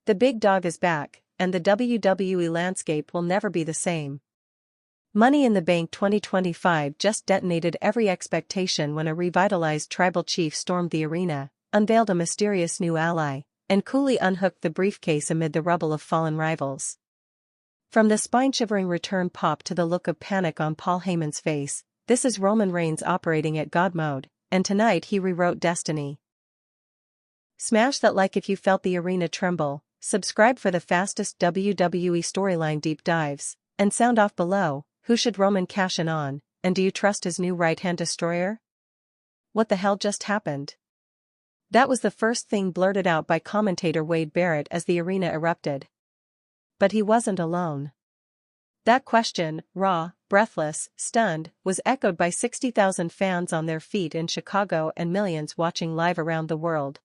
The big dog is back, and the WWE landscape will never be the same. Money in the Bank 2025 just detonated every expectation when a revitalized tribal chief stormed the arena, unveiled a mysterious new ally, and coolly unhooked the briefcase amid the rubble of fallen rivals. From the spine-shivering return pop to the look of panic on Paul Heyman's face, this is Roman Reigns operating at God mode, and tonight he rewrote destiny. Smash that like if you felt the arena tremble, subscribe for the fastest WWE storyline deep dives, and sound off below, who should Roman cash in on, and do you trust his new right-hand destroyer? What the hell just happened? That was the first thing blurted out by commentator Wade Barrett as the arena erupted. But he wasn't alone. That question, raw, breathless, stunned, was echoed by 60,000 fans on their feet in Chicago and millions watching live around the world.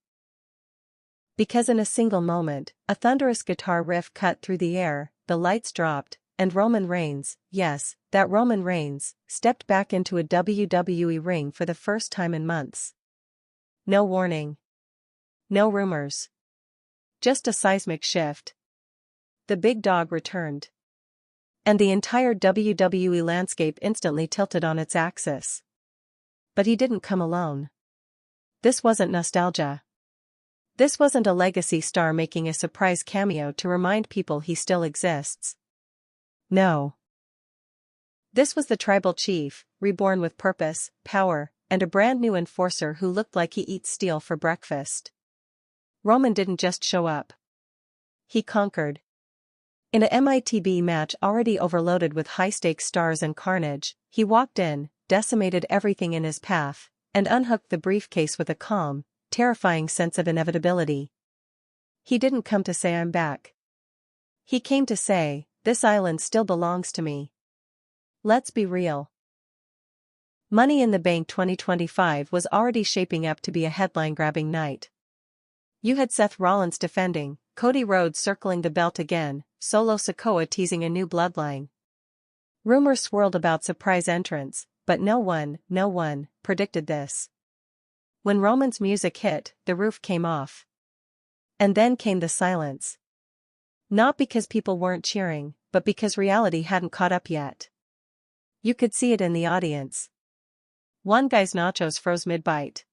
Because in a single moment, a thunderous guitar riff cut through the air, the lights dropped, and Roman Reigns, yes, that Roman Reigns, stepped back into a WWE ring for the first time in months. No warning. No rumors. Just a seismic shift. The big dog returned. And the entire WWE landscape instantly tilted on its axis. But he didn't come alone. This wasn't nostalgia. This wasn't a legacy star making a surprise cameo to remind people he still exists. No. This was the tribal chief, reborn with purpose, power, and a brand new enforcer who looked like he eats steel for breakfast. Roman didn't just show up. He conquered. In a MITB match already overloaded with high-stakes stars and carnage, he walked in, decimated everything in his path, and unhooked the briefcase with a calm, terrifying sense of inevitability. He didn't come to say I'm back. He came to say, this island still belongs to me. Let's be real. Money in the Bank 2025 was already shaping up to be a headline-grabbing night. You had Seth Rollins defending, Cody Rhodes circling the belt again, Solo Sikoa teasing a new bloodline. Rumors swirled about surprise entrants, but no one, predicted this. When Roman's music hit, the roof came off. And then came the silence. Not because people weren't cheering, but because reality hadn't caught up yet. You could see it in the audience. One guy's nachos froze mid-bite.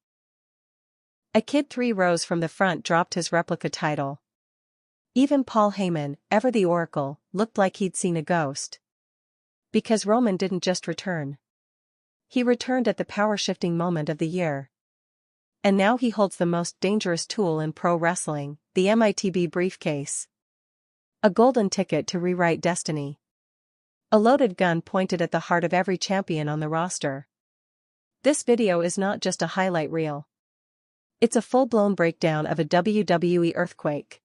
A kid 3 rows from the front dropped his replica title. Even Paul Heyman, ever the Oracle, looked like he'd seen a ghost. Because Roman didn't just return. He returned at the power-shifting moment of the year. And now he holds the most dangerous tool in pro wrestling, the MITB briefcase. A golden ticket to rewrite destiny. A loaded gun pointed at the heart of every champion on the roster. This video is not just a highlight reel. It's a full-blown breakdown of a WWE earthquake.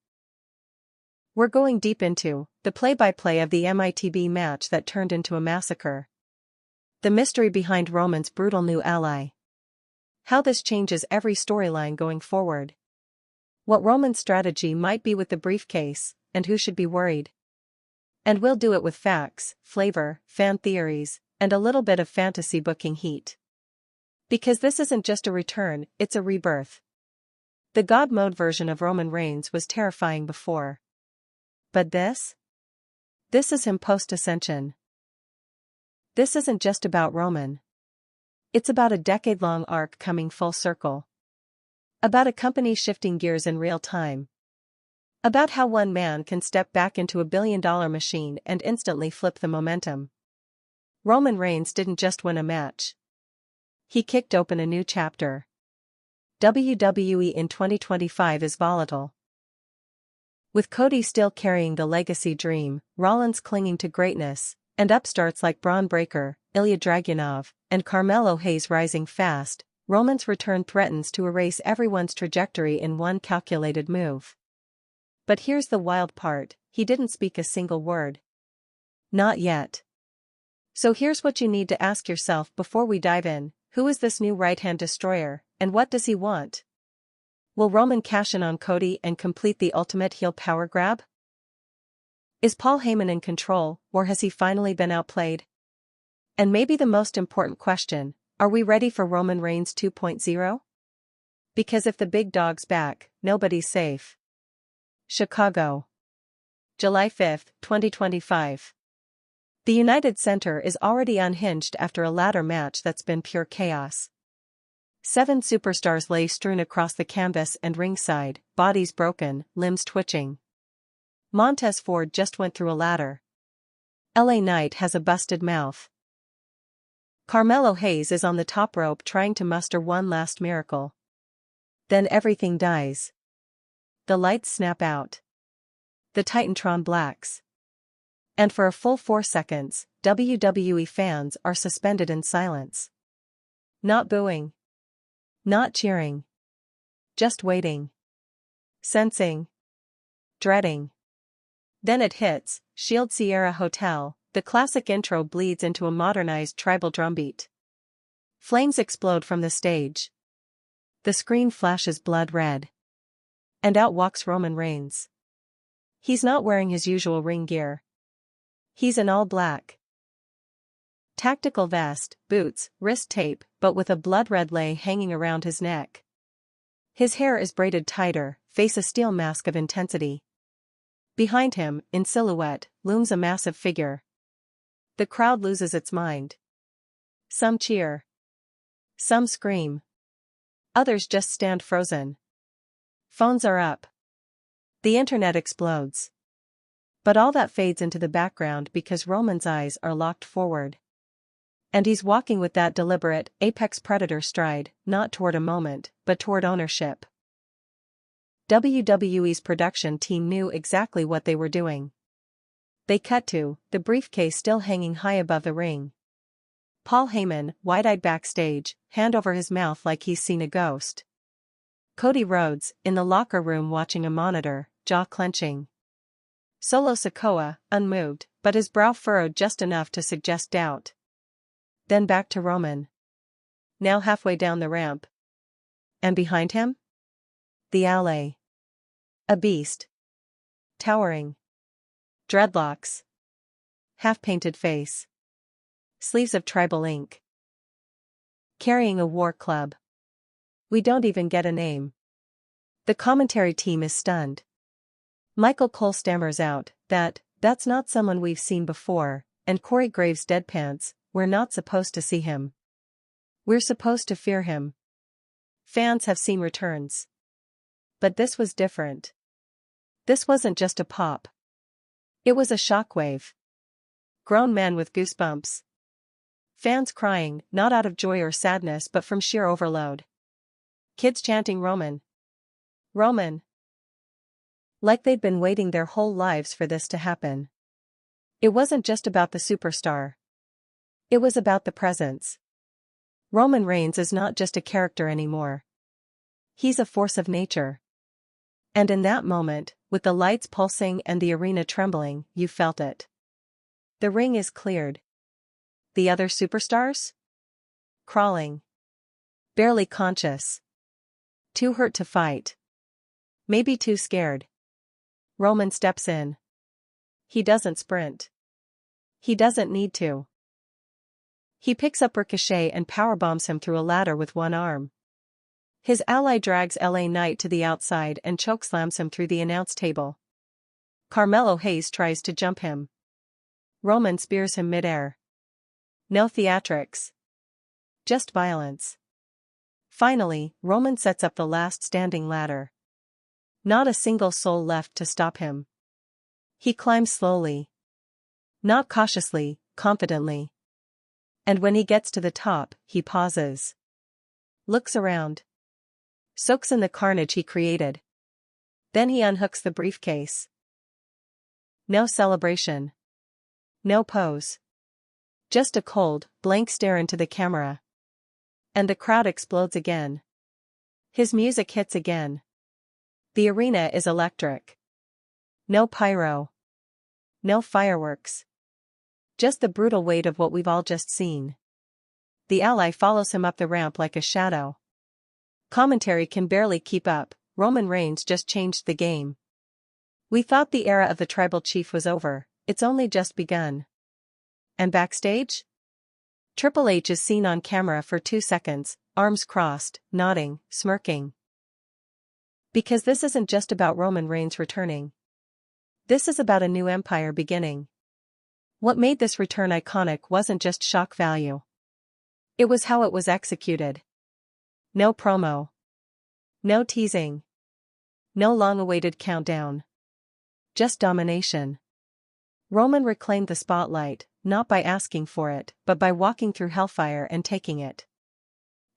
We're going deep into the play-by-play of the MITB match that turned into a massacre. The mystery behind Roman's brutal new ally. How this changes every storyline going forward. What Roman's strategy might be with the briefcase, and who should be worried. And we'll do it with facts, flavor, fan theories, and a little bit of fantasy booking heat. Because this isn't just a return, it's a rebirth. The God mode version of Roman Reigns was terrifying before. But this? This is him post-ascension. This isn't just about Roman. It's about a decade-long arc coming full circle. About a company shifting gears in real time. About how one man can step back into a billion-dollar machine and instantly flip the momentum. Roman Reigns didn't just win a match. He kicked open a new chapter. WWE in 2025 is volatile. With Cody still carrying the legacy dream, Rollins clinging to greatness, and upstarts like Bron Breakker, Ilja Dragunov, and Carmelo Hayes rising fast, Roman's return threatens to erase everyone's trajectory in one calculated move. But here's the wild part, he didn't speak a single word. Not yet. So here's what you need to ask yourself before we dive in, who is this new right-hand destroyer, and what does he want? Will Roman cash in on Cody and complete the ultimate heel power grab? Is Paul Heyman in control, or has he finally been outplayed? And maybe the most important question, are we ready for Roman Reigns 2.0? Because if the big dog's back, nobody's safe. Chicago. July 5, 2025. The United Center is already unhinged after a ladder match that's been pure chaos. 7 superstars lay strewn across the canvas and ringside, bodies broken, limbs twitching. Montez Ford just went through a ladder. LA Knight has a busted mouth. Carmelo Hayes is on the top rope trying to muster one last miracle. Then everything dies. The lights snap out. The Titantron blacks. And for a full 4 seconds, WWE fans are suspended in silence. Not booing. Not cheering. Just waiting. Sensing. Dreading. Then it hits, Shield Sierra Hotel. The classic intro bleeds into a modernized tribal drumbeat. Flames explode from the stage. The screen flashes blood red. And out walks Roman Reigns. He's not wearing his usual ring gear. He's in all black. Tactical vest, boots, wrist tape, but with a blood-red lei hanging around his neck. His hair is braided tighter, face a steel mask of intensity. Behind him, in silhouette, looms a massive figure. The crowd loses its mind. Some cheer. Some scream. Others just stand frozen. Phones are up. The internet explodes. But all that fades into the background because Roman's eyes are locked forward. And he's walking with that deliberate, apex predator stride, not toward a moment, but toward ownership. WWE's production team knew exactly what they were doing. They cut to the briefcase still hanging high above the ring. Paul Heyman, wide-eyed backstage, hand over his mouth like he's seen a ghost. Cody Rhodes, in the locker room watching a monitor, jaw clenching. Solo Sikoa, unmoved, but his brow furrowed just enough to suggest doubt. Then back to Roman. Now halfway down the ramp. And behind him? The alley. A beast. Towering. Dreadlocks. Half-painted face. Sleeves of tribal ink. Carrying a war club. We don't even get a name. The commentary team is stunned. Michael Cole stammers out, that's not someone we've seen before, and Corey Graves deadpans, we're not supposed to see him. We're supposed to fear him. Fans have seen returns. But this was different. This wasn't just a pop. It was a shockwave. Grown men with goosebumps. Fans crying, not out of joy or sadness but from sheer overload. Kids chanting Roman. Roman. Like they'd been waiting their whole lives for this to happen. It wasn't just about the superstar. It was about the presence. Roman Reigns is not just a character anymore. He's a force of nature. And in that moment, with the lights pulsing and the arena trembling, you felt it. The ring is cleared. The other superstars? Crawling. Barely conscious. Too hurt to fight. Maybe too scared. Roman steps in. He doesn't sprint. He doesn't need to. He picks up Ricochet and powerbombs him through a ladder with one arm. His ally drags LA Knight to the outside and chokeslams him through the announce table. Carmelo Hayes tries to jump him. Roman spears him midair. No theatrics. Just violence. Finally, Roman sets up the last standing ladder. Not a single soul left to stop him. He climbs slowly. Not cautiously, confidently. And when he gets to the top, he pauses. Looks around. Soaks in the carnage he created. Then he unhooks the briefcase. No celebration. No pose. Just a cold, blank stare into the camera. And the crowd explodes again. His music hits again. The arena is electric. No pyro. No fireworks. Just the brutal weight of what we've all just seen. The ally follows him up the ramp like a shadow. Commentary can barely keep up. Roman Reigns just changed the game. We thought the era of the tribal chief was over. It's only just begun. And backstage? Triple H is seen on camera for 2 seconds, arms crossed, nodding, smirking. Because this isn't just about Roman Reigns returning. This is about a new empire beginning. What made this return iconic wasn't just shock value. It was how it was executed. No promo. No teasing. No long-awaited countdown. Just domination. Roman reclaimed the spotlight, not by asking for it, but by walking through hellfire and taking it.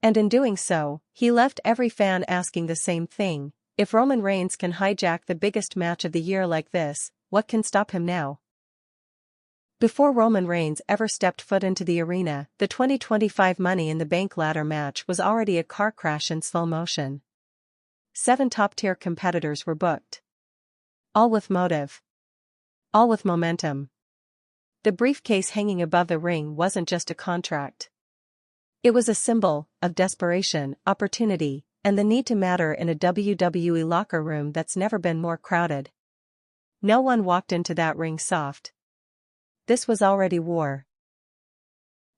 And in doing so, he left every fan asking the same thing: if Roman Reigns can hijack the biggest match of the year like this, what can stop him now? Before Roman Reigns ever stepped foot into the arena, the 2025 Money in the Bank ladder match was already a car crash in slow motion. 7 top-tier competitors were booked. All with motive. All with momentum. The briefcase hanging above the ring wasn't just a contract. It was a symbol of desperation, opportunity, and the need to matter in a WWE locker room that's never been more crowded. No one walked into that ring soft. This was already war.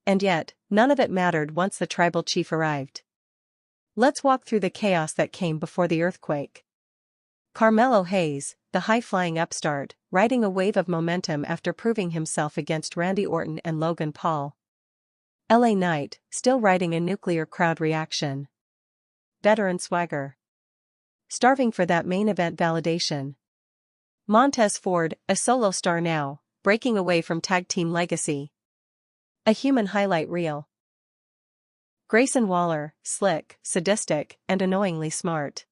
And yet, none of it mattered once the tribal chief arrived. Let's walk through the chaos that came before the earthquake. Carmelo Hayes, the high-flying upstart, riding a wave of momentum after proving himself against Randy Orton and Logan Paul. LA Knight, still riding a nuclear crowd reaction. Veteran swagger. Starving for that main event validation. Montez Ford, a solo star now, breaking away from tag team legacy. A human highlight reel. Grayson Waller, slick, sadistic, and annoyingly smart.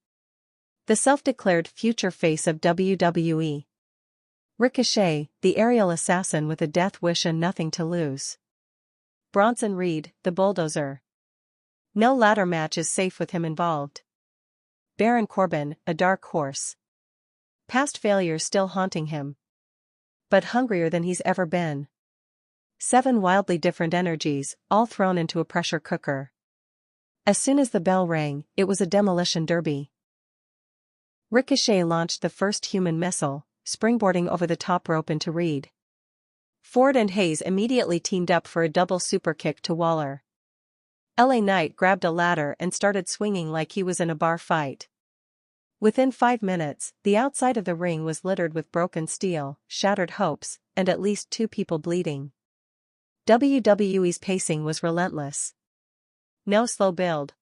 The self-declared future face of WWE. Ricochet, the aerial assassin with a death wish and nothing to lose. Bronson Reed, the bulldozer. No ladder match is safe with him involved. Baron Corbin, a dark horse. Past failures still haunting him. But hungrier than he's ever been. 7 wildly different energies, all thrown into a pressure cooker. As soon as the bell rang, it was a demolition derby. Ricochet launched the first human missile, springboarding over the top rope into Reed. Ford and Hayes immediately teamed up for a double superkick to Waller. LA Knight grabbed a ladder and started swinging like he was in a bar fight. Within 5 minutes, the outside of the ring was littered with broken steel, shattered hopes, and at least 2 people bleeding. WWE's pacing was relentless. No slow build.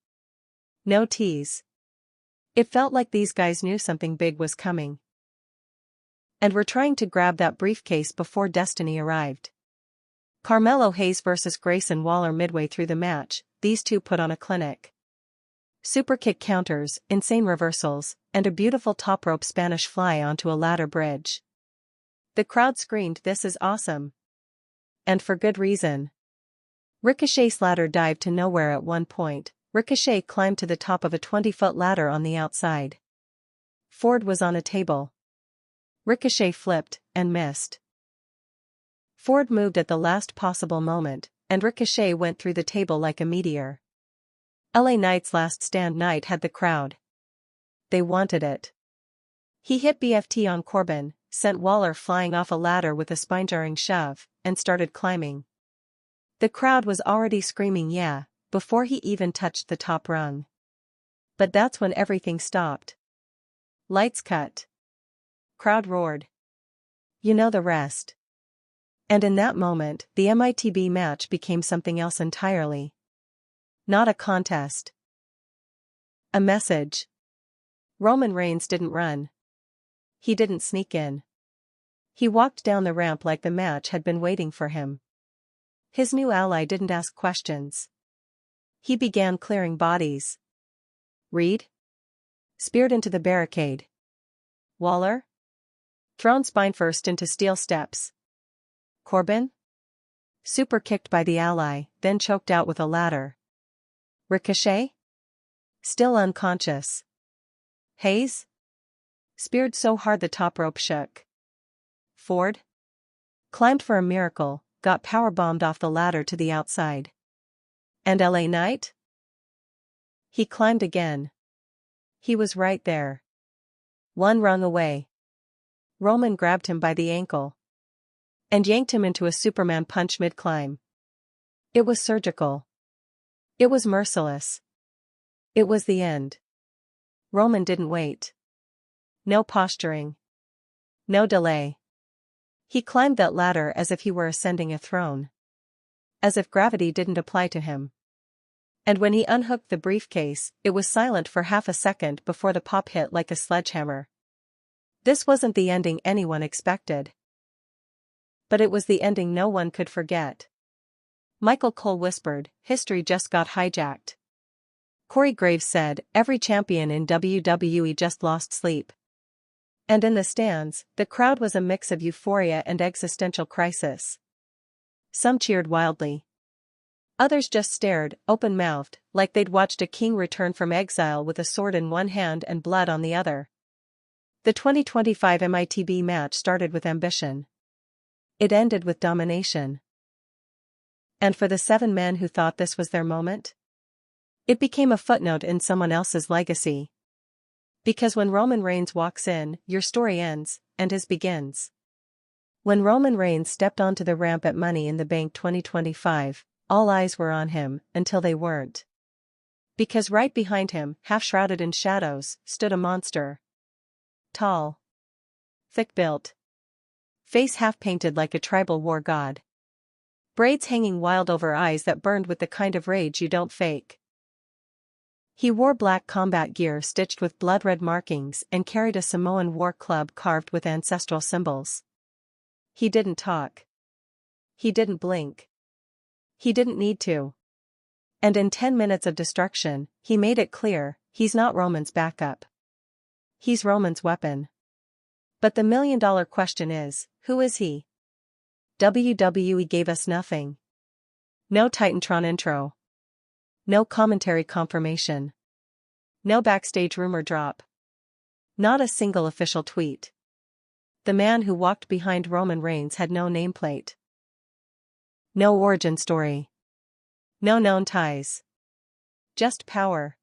No tease. It felt like these guys knew something big was coming. And were trying to grab that briefcase before destiny arrived. Carmelo Hayes versus Grayson Waller midway through the match, these two put on a clinic. Superkick counters, insane reversals, and a beautiful top rope Spanish fly onto a ladder bridge. The crowd screamed, "This is awesome." And for good reason. Ricochet's ladder dived to nowhere at one point. Ricochet climbed to the top of a 20-foot ladder on the outside. Ford was on a table. Ricochet flipped and missed. Ford moved at the last possible moment, and Ricochet went through the table like a meteor. LA Knight's last stand night had the crowd. They wanted it. He hit BFT on Corbin, sent Waller flying off a ladder with a spine-jarring shove, and started climbing. The crowd was already screaming "yeah" before he even touched the top rung. But that's when everything stopped. Lights cut. Crowd roared. You know the rest. And in that moment, the MITB match became something else entirely. Not a contest. A message. Roman Reigns didn't run. He didn't sneak in. He walked down the ramp like the match had been waiting for him. His new ally didn't ask questions. He began clearing bodies. Reed? Speared into the barricade. Waller? Thrown spine-first into steel steps. Corbin? Super kicked by the ally, then choked out with a ladder. Ricochet? Still unconscious. Hayes? Speared so hard the top rope shook. Ford? Climbed for a miracle, got powerbombed off the ladder to the outside. And LA Knight? He climbed again. He was right there. One rung away. Roman grabbed him by the ankle. And yanked him into a Superman punch mid-climb. It was surgical. It was merciless. It was the end. Roman didn't wait. No posturing. No delay. He climbed that ladder as if he were ascending a throne. As if gravity didn't apply to him. And when he unhooked the briefcase, it was silent for half a second before the pop hit like a sledgehammer. This wasn't the ending anyone expected. But it was the ending no one could forget. Michael Cole whispered, "History just got hijacked." Corey Graves said, "Every champion in WWE just lost sleep." And in the stands, the crowd was a mix of euphoria and existential crisis. Some cheered wildly. Others just stared, open-mouthed, like they'd watched a king return from exile with a sword in one hand and blood on the other. The 2025 MITB match started with ambition. It ended with domination. And for the 7 men who thought this was their moment? It became a footnote in someone else's legacy. Because when Roman Reigns walks in, your story ends, and his begins. When Roman Reigns stepped onto the ramp at Money in the Bank 2025, all eyes were on him, until they weren't. Because right behind him, half shrouded in shadows, stood a monster. Tall. Thick-built. Face half-painted like a tribal war god. Braids hanging wild over eyes that burned with the kind of rage you don't fake. He wore black combat gear stitched with blood-red markings and carried a Samoan war club carved with ancestral symbols. He didn't talk. He didn't blink. He didn't need to. And in 10 minutes of destruction, he made it clear, he's not Roman's backup. He's Roman's weapon. But the million-dollar question is, who is he? WWE gave us nothing. No Titantron intro. No commentary confirmation. No backstage rumor drop. Not a single official tweet. The man who walked behind Roman Reigns had no nameplate. No origin story. No known ties. Just power.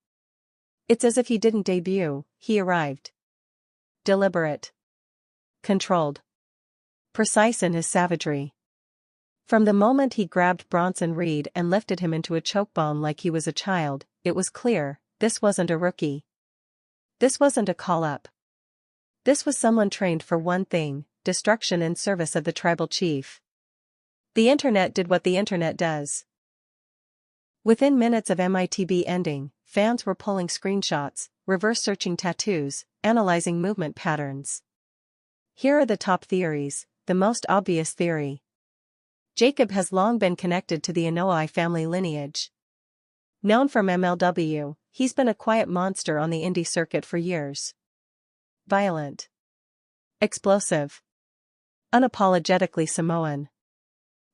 It's as if he didn't debut, he arrived. Deliberate. Controlled. Precise in his savagery. From the moment he grabbed Bronson Reed and lifted him into a chokebomb like he was a child, it was clear, this wasn't a rookie. This wasn't a call-up. This was someone trained for one thing, destruction in service of the tribal chief. The internet did what the internet does. Within minutes of MITB ending, fans were pulling screenshots, reverse-searching tattoos, analyzing movement patterns. Here are the top theories. The most obvious theory. Jacob has long been connected to the Anoa'i family lineage. Known from MLW, he's been a quiet monster on the indie circuit for years. Violent. Explosive. Unapologetically Samoan.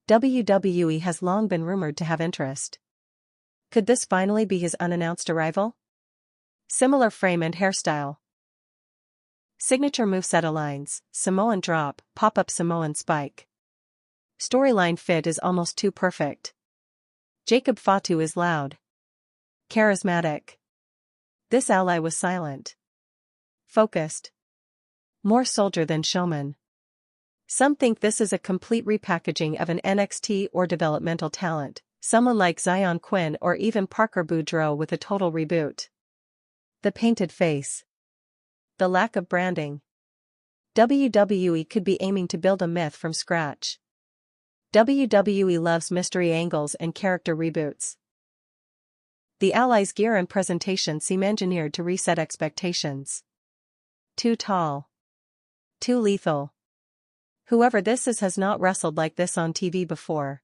WWE has long been rumored to have interest. Could this finally be his unannounced arrival? Similar frame and hairstyle. Signature moveset aligns, Samoan drop, pop-up Samoan spike. Storyline fit is almost too perfect. Jacob Fatu is loud. Charismatic. This ally was silent. Focused. More soldier than showman. Some think this is a complete repackaging of an NXT or developmental talent, someone like Zion Quinn or even Parker Boudreaux with a total reboot. The painted face. The lack of branding. WWE could be aiming to build a myth from scratch. WWE loves mystery angles and character reboots. The Allies' gear and presentation seem engineered to reset expectations. Too tall. Too lethal. Whoever this is has not wrestled like this on TV before.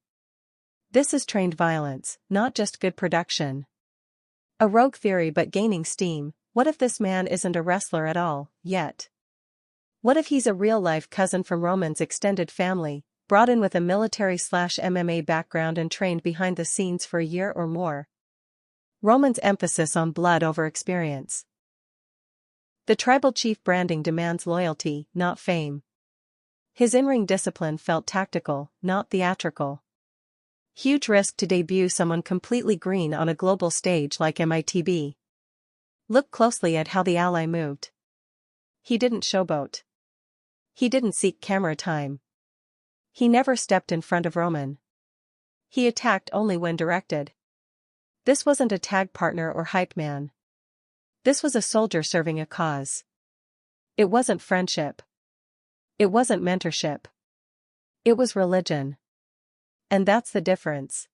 This is trained violence, not just good production. A rogue theory but gaining steam. What if this man isn't a wrestler at all, yet? What if he's a real-life cousin from Roman's extended family, brought in with a military/MMA background and trained behind the scenes for a year or more? Roman's emphasis on blood over experience. The tribal chief branding demands loyalty, not fame. His in-ring discipline felt tactical, not theatrical. Huge risk to debut someone completely green on a global stage like MITB. Look closely at how the ally moved. He didn't showboat. He didn't seek camera time. He never stepped in front of Roman. He attacked only when directed. This wasn't a tag partner or hype man. This was a soldier serving a cause. It wasn't friendship. It wasn't mentorship. It was religion. And that's the difference.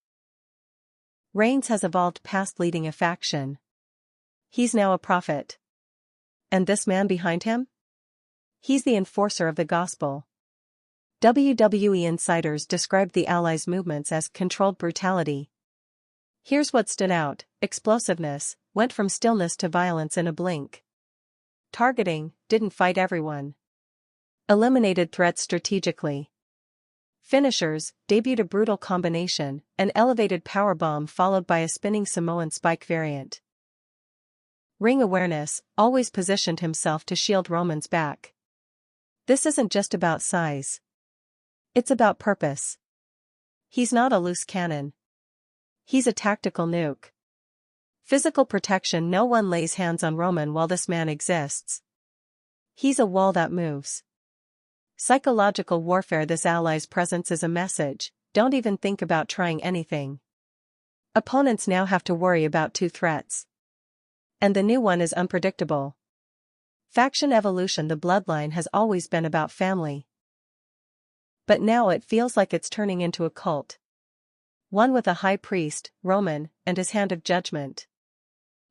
Reigns has evolved past leading a faction. He's now a prophet. And this man behind him? He's the enforcer of the gospel. WWE insiders described the Allies' movements as controlled brutality. Here's what stood out: explosiveness, went from stillness to violence in a blink. Targeting, didn't fight everyone. Eliminated threats strategically. Finishers, debuted a brutal combination, an elevated powerbomb followed by a spinning Samoan spike variant. Ring awareness, always positioned himself to shield Roman's back. This isn't just about size. It's about purpose. He's not a loose cannon. He's a tactical nuke. Physical protection: no one lays hands on Roman while this man exists. He's a wall that moves. Psychological warfare: this ally's presence is a message: don't even think about trying anything. Opponents now have to worry about two threats. And the new one is unpredictable. Faction evolution: the bloodline has always been about family. But now it feels like it's turning into a cult. One with a high priest, Roman, and his hand of judgment.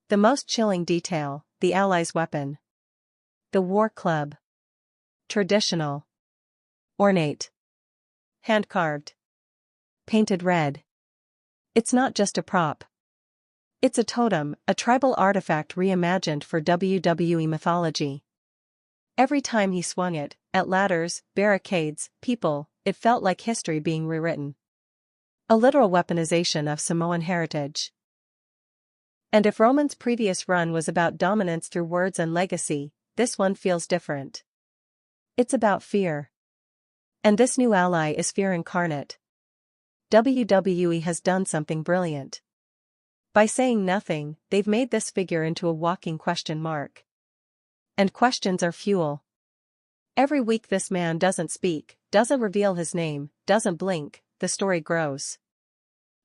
The most chilling detail: the Allies' weapon. The war club. Traditional. Ornate. Hand-carved. Painted red. It's not just a prop. It's a totem, a tribal artifact reimagined for WWE mythology. Every time he swung it, at ladders, barricades, people, it felt like history being rewritten. A literal weaponization of Samoan heritage. And if Roman's previous run was about dominance through words and legacy, this one feels different. It's about fear. And this new ally is fear incarnate. WWE has done something brilliant. By saying nothing, they've made this figure into a walking question mark. And questions are fuel. Every week this man doesn't speak, doesn't reveal his name, doesn't blink, the story grows.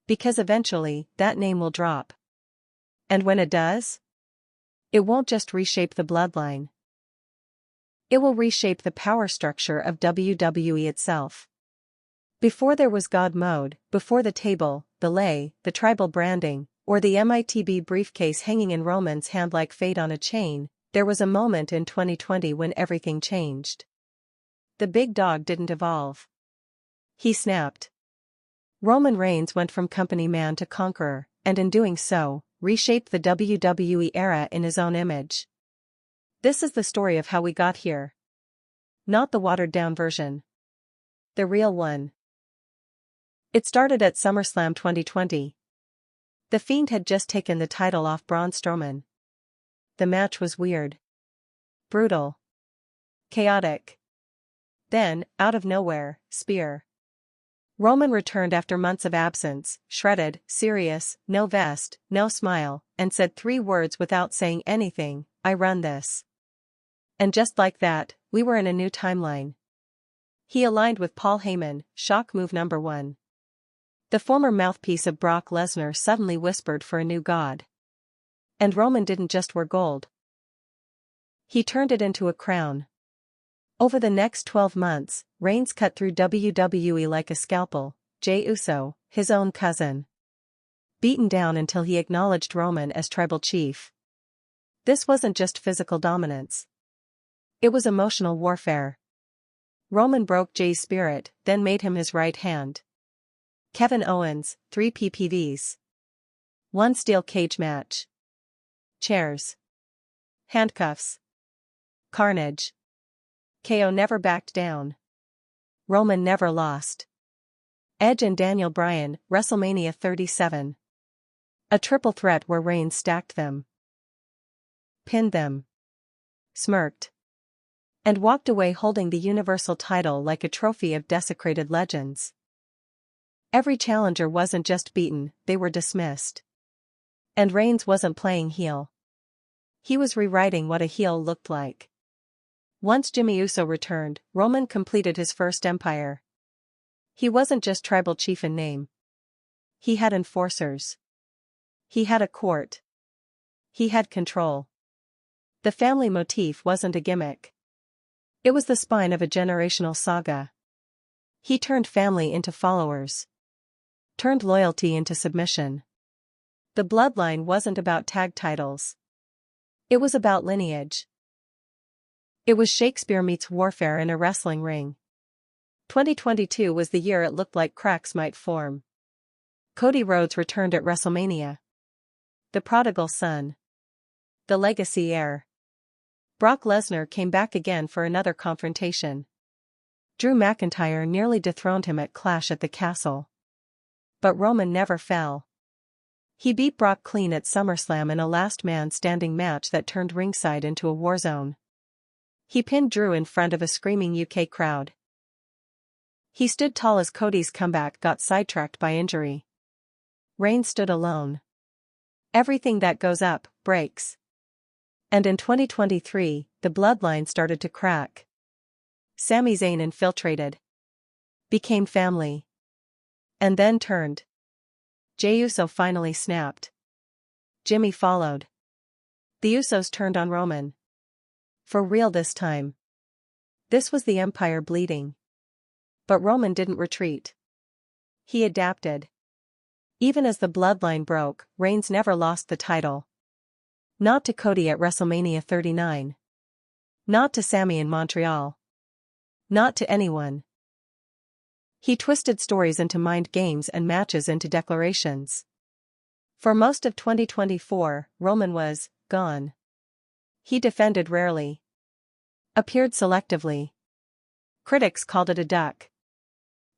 Because eventually, that name will drop. And when it does, it won't just reshape the bloodline. It will reshape the power structure of WWE itself. Before there was God mode, before the table, the lei, the tribal branding, or the MITB briefcase hanging in Roman's hand like fate on a chain, there was a moment in 2020 when everything changed. The big dog didn't evolve. He snapped. Roman Reigns went from company man to conqueror, and in doing so, reshaped the WWE era in his own image. This is the story of how we got here. Not the watered-down version. The real one. It started at SummerSlam 2020. The Fiend had just taken the title off Braun Strowman. The match was weird. Brutal. Chaotic. Then, out of nowhere, spear. Roman returned after months of absence, shredded, serious, no vest, no smile, and said 3 words without saying anything: I run this. And just like that, we were in a new timeline. He aligned with Paul Heyman, shock move number 1. The former mouthpiece of Brock Lesnar suddenly whispered for a new god. And Roman didn't just wear gold. He turned it into a crown. Over the next 12 months, Reigns cut through WWE like a scalpel. Jey Uso, his own cousin. Beaten down until he acknowledged Roman as tribal chief. This wasn't just physical dominance. It was emotional warfare. Roman broke Jey's spirit, then made him his right hand. Kevin Owens, 3 PPVs. 1 steel cage match. Chairs. Handcuffs. Carnage. KO never backed down. Roman never lost. Edge and Daniel Bryan, WrestleMania 37. A triple threat where Reigns stacked them. Pinned them. Smirked. And walked away holding the Universal title like a trophy of desecrated legends. Every challenger wasn't just beaten, they were dismissed. And Reigns wasn't playing heel. He was rewriting what a heel looked like. Once Jimmy Uso returned, Roman completed his first empire. He wasn't just tribal chief in name. He had enforcers. He had a court. He had control. The family motif wasn't a gimmick. It was the spine of a generational saga. He turned family into followers. Turned loyalty into submission. The bloodline wasn't about tag titles. It was about lineage. It was Shakespeare meets warfare in a wrestling ring. 2022 was the year it looked like cracks might form. Cody Rhodes returned at WrestleMania. The prodigal son. The legacy heir. Brock Lesnar came back again for another confrontation. Drew McIntyre nearly dethroned him at Clash at the Castle. But Roman never fell. He beat Brock clean at SummerSlam in a last-man-standing match that turned ringside into a war zone. He pinned Drew in front of a screaming UK crowd. He stood tall as Cody's comeback got sidetracked by injury. Reigns stood alone. Everything that goes up, breaks. And in 2023, the bloodline started to crack. Sami Zayn infiltrated. Became family. And then turned. Jey Uso finally snapped. Jimmy followed. The Usos turned on Roman. For real this time. This was the Empire bleeding. But Roman didn't retreat. He adapted. Even as the bloodline broke, Reigns never lost the title. Not to Cody at WrestleMania 39. Not to Sami in Montreal. Not to anyone. He twisted stories into mind games and matches into declarations. For most of 2024, Roman was gone. He defended rarely. Appeared selectively. Critics called it a duck.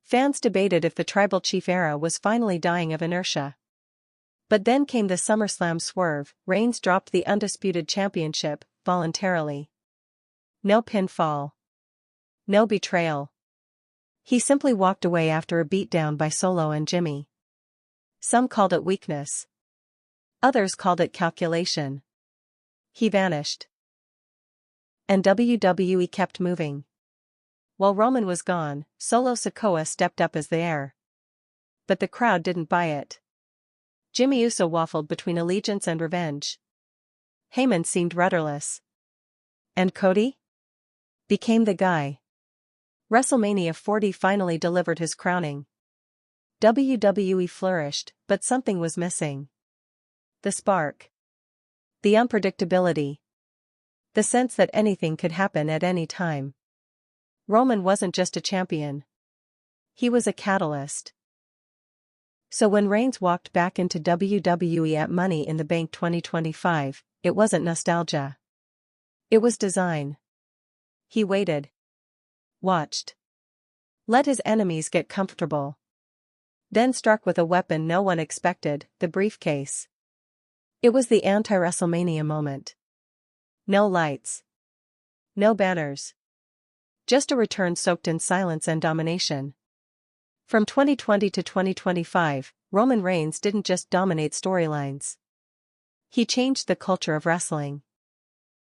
Fans debated if the Tribal Chief era was finally dying of inertia. But then came the SummerSlam swerve. Reigns dropped the undisputed championship, voluntarily. No pinfall. No betrayal. He simply walked away after a beatdown by Solo and Jimmy. Some called it weakness. Others called it calculation. He vanished. And WWE kept moving. While Roman was gone, Solo Sikoa stepped up as the heir. But the crowd didn't buy it. Jimmy Uso waffled between allegiance and revenge. Heyman seemed rudderless. And Cody? Became the guy. WrestleMania 40 finally delivered his crowning. WWE flourished, but something was missing. The spark. The unpredictability. The sense that anything could happen at any time. Roman wasn't just a champion. He was a catalyst. So when Reigns walked back into WWE at Money in the Bank 2025, it wasn't nostalgia. It was design. He waited. Watched. Let his enemies get comfortable. Then struck with a weapon no one expected, the briefcase. It was the anti-WrestleMania moment. No lights. No banners. Just a return soaked in silence and domination. From 2020 to 2025, Roman Reigns didn't just dominate storylines. He changed the culture of wrestling.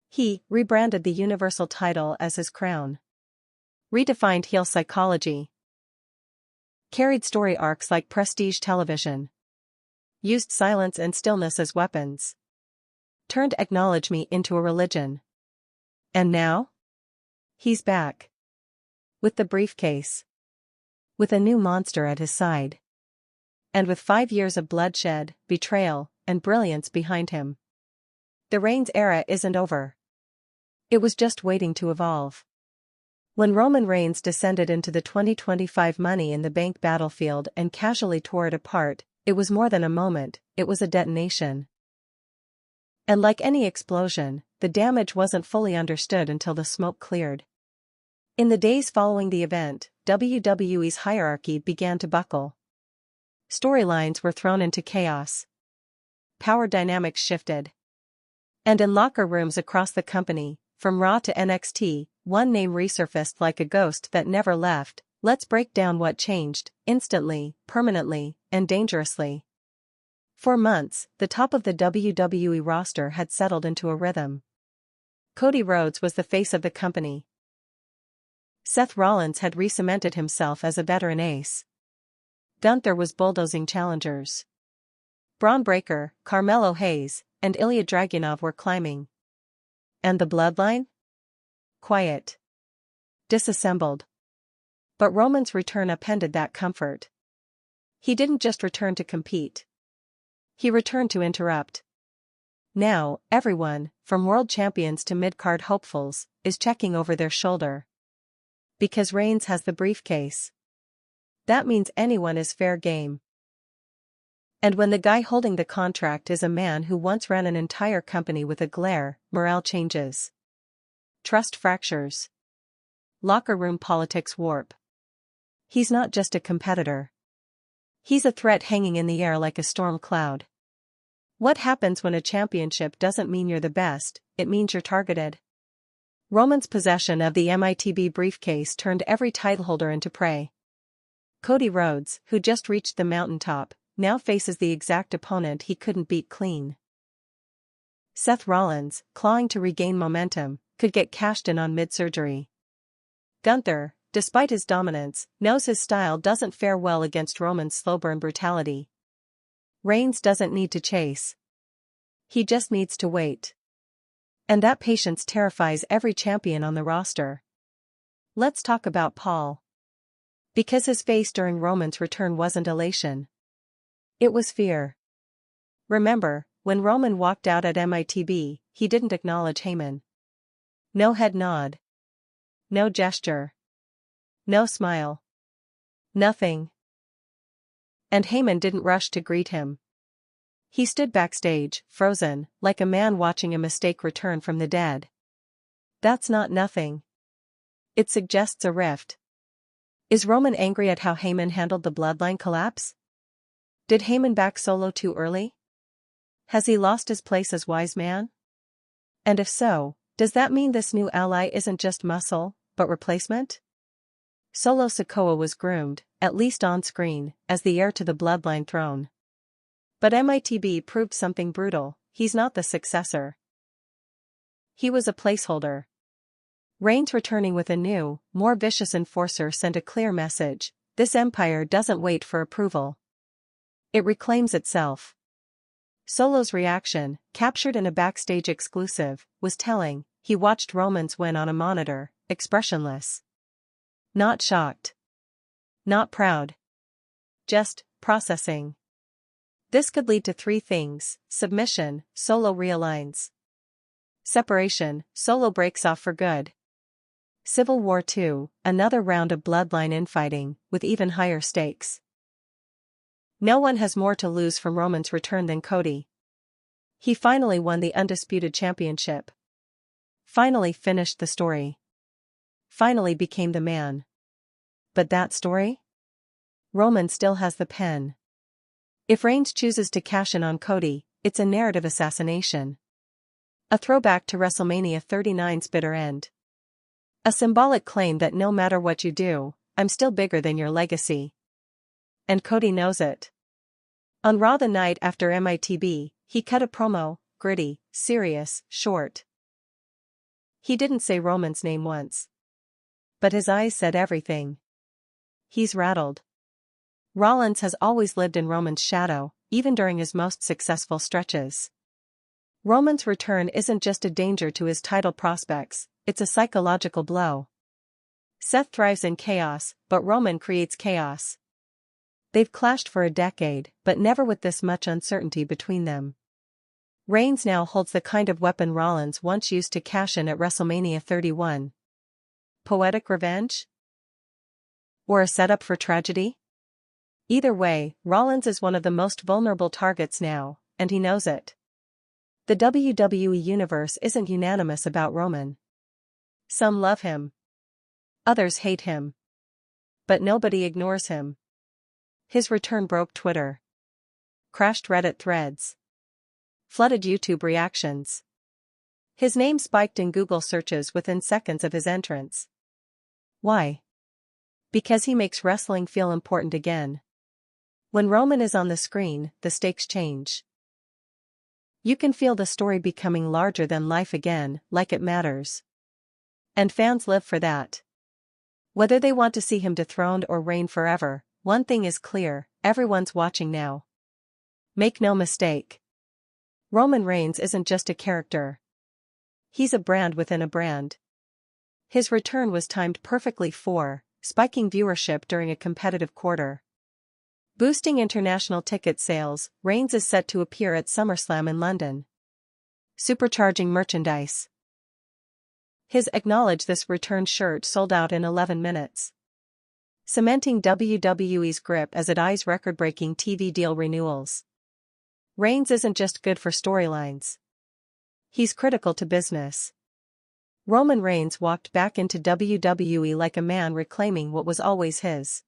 He rebranded the Universal title as his crown. Redefined heel psychology. Carried story arcs like prestige television. Used silence and stillness as weapons. Turned acknowledge me into a religion. And now? He's back. With the briefcase. With a new monster at his side. And with 5 years of bloodshed, betrayal, and brilliance behind him. The Reigns era isn't over. It was just waiting to evolve. When Roman Reigns descended into the 2025 Money in the Bank battlefield and casually tore it apart, it was more than a moment, it was a detonation. And like any explosion, the damage wasn't fully understood until the smoke cleared. In the days following the event, WWE's hierarchy began to buckle. Storylines were thrown into chaos. Power dynamics shifted. And in locker rooms across the company, from Raw to NXT, one name resurfaced like a ghost that never left. Let's break down what changed, instantly, permanently, and dangerously. For months, the top of the WWE roster had settled into a rhythm. Cody Rhodes was the face of the company. Seth Rollins had re-cemented himself as a veteran ace. Gunther was bulldozing challengers. Bron Breakker, Carmelo Hayes, and Ilja Dragunov were climbing. And the bloodline? Quiet. disassembled. But Roman's return upended that comfort. He didn't just return to compete. He returned to interrupt. Now, everyone, from world champions to mid-card hopefuls, is checking over their shoulder. Because Reigns has the briefcase. That means anyone is fair game. And when the guy holding the contract is a man who once ran an entire company with a glare, morale changes. Trust fractures. Locker room politics warp. He's not just a competitor. He's a threat hanging in the air like a storm cloud. What happens when a championship doesn't mean you're the best? It means you're targeted. Roman's possession of the MITB briefcase turned every titleholder into prey. Cody Rhodes, who just reached the mountaintop, now faces the exact opponent he couldn't beat clean. Seth Rollins, clawing to regain momentum, could get cashed in on mid-surgery. Gunther, despite his dominance, knows his style doesn't fare well against Roman's slow-burn brutality. Reigns doesn't need to chase. He just needs to wait. And that patience terrifies every champion on the roster. Let's talk about Paul. Because his face during Roman's return wasn't elation. It was fear. Remember, when Roman walked out at MITB, he didn't acknowledge Heyman. No head nod. No gesture. No smile. Nothing. And Heyman didn't rush to greet him. He stood backstage, frozen, like a man watching a mistake return from the dead. That's not nothing. It suggests a rift. Is Roman angry at how Heyman handled the bloodline collapse? Did Heyman back Solo too early? Has he lost his place as wise man? And if so, does that mean this new ally isn't just muscle, but replacement? Solo Sikoa was groomed, at least on screen, as the heir to the bloodline throne. But MITB proved something brutal: he's not the successor. He was a placeholder. Reigns returning with a new, more vicious enforcer sent a clear message: this empire doesn't wait for approval. It reclaims itself. Solo's reaction, captured in a backstage exclusive, was telling. He watched Roman's win on a monitor, expressionless. Not shocked. Not proud. Just processing. This could lead to three things: submission, Solo realigns. Separation, Solo breaks off for good. Civil War 2, another round of bloodline infighting, with even higher stakes. No one has more to lose from Roman's return than Cody. He finally won the undisputed championship. Finally finished the story. Finally became the man. But that story? Roman still has the pen. If Reigns chooses to cash in on Cody, it's a narrative assassination. A throwback to WrestleMania 39's bitter end. A symbolic claim that no matter what you do, I'm still bigger than your legacy. And Cody knows it. On Raw the night after MITB, he cut a promo, gritty, serious, short. He didn't say Roman's name once. But his eyes said everything. He's rattled. Rollins has always lived in Roman's shadow, even during his most successful stretches. Roman's return isn't just a danger to his title prospects, it's a psychological blow. Seth thrives in chaos, but Roman creates chaos. They've clashed for a decade, but never with this much uncertainty between them. Reigns now holds the kind of weapon Rollins once used to cash in at WrestleMania 31. Poetic revenge? Or a setup for tragedy? Either way, Rollins is one of the most vulnerable targets now, and he knows it. The WWE Universe isn't unanimous about Roman. Some love him. Others hate him. But nobody ignores him. His return broke Twitter. Crashed Reddit threads. Flooded YouTube reactions. His name spiked in Google searches within seconds of his entrance. Why? Because he makes wrestling feel important again. When Roman is on the screen, the stakes change. You can feel the story becoming larger than life again, like it matters. And fans live for that. Whether they want to see him dethroned or reign forever, one thing is clear: everyone's watching now. Make no mistake. Roman Reigns isn't just a character. He's a brand within a brand. His return was timed perfectly spiking viewership during a competitive quarter. Boosting international ticket sales, Reigns is set to appear at SummerSlam in London, supercharging merchandise. His Acknowledge This Return shirt sold out in 11 minutes. Cementing WWE's grip as it eyes record-breaking TV deal renewals. Reigns isn't just good for storylines. He's critical to business. Roman Reigns walked back into WWE like a man reclaiming what was always his.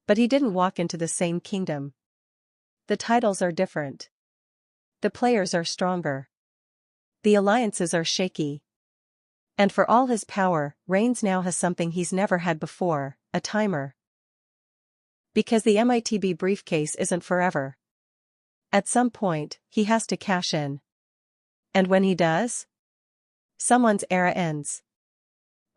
But he didn't walk into the same kingdom. The titles are different. The players are stronger. The alliances are shaky. And for all his power, Reigns now has something he's never had before, a timer. Because the MITB briefcase isn't forever. At some point, he has to cash in. And when he does, someone's era ends.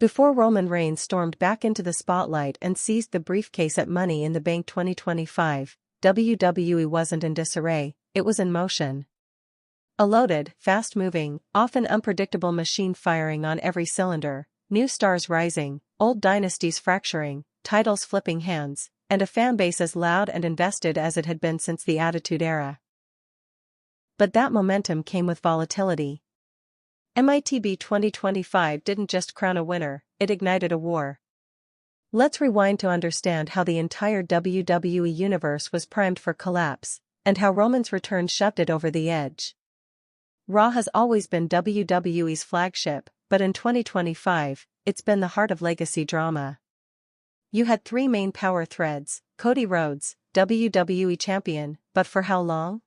Before Roman Reigns stormed back into the spotlight and seized the briefcase at Money in the Bank 2025, WWE wasn't in disarray, it was in motion. A loaded, fast-moving, often unpredictable machine firing on every cylinder, new stars rising, old dynasties fracturing, titles flipping hands, and a fanbase as loud and invested as it had been since the Attitude Era. But that momentum came with volatility. MITB 2025 didn't just crown a winner, it ignited a war. Let's rewind to understand how the entire WWE universe was primed for collapse, and how Roman's return shoved it over the edge. Raw has always been WWE's flagship, but in 2025, it's been the heart of legacy drama. You had three main power threads: Cody Rhodes, WWE Champion, but for how long?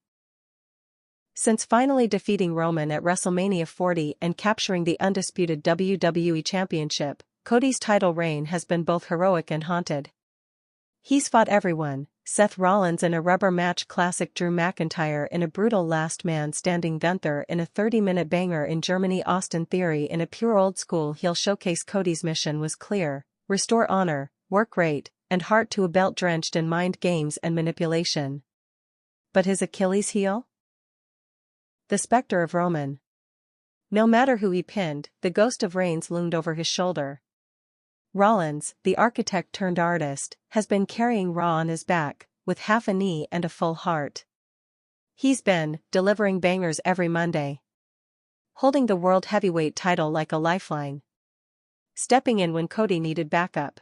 Since finally defeating Roman at WrestleMania 40 and capturing the undisputed WWE Championship, Cody's title reign has been both heroic and haunted. He's fought everyone: Seth Rollins in a rubber match classic, Drew McIntyre in a brutal last man standing, Gunther in a 30-minute banger in Germany, Austin Theory in a pure old-school heel showcase. Cody's mission was clear: restore honor, work rate, and heart to a belt drenched in mind games and manipulation. But his Achilles heel? The specter of Roman. No matter who he pinned, the ghost of Reigns loomed over his shoulder. Rollins, the architect turned artist, has been carrying Raw on his back, with half a knee and a full heart. He's been delivering bangers every Monday, holding the World Heavyweight title like a lifeline, stepping in when Cody needed backup,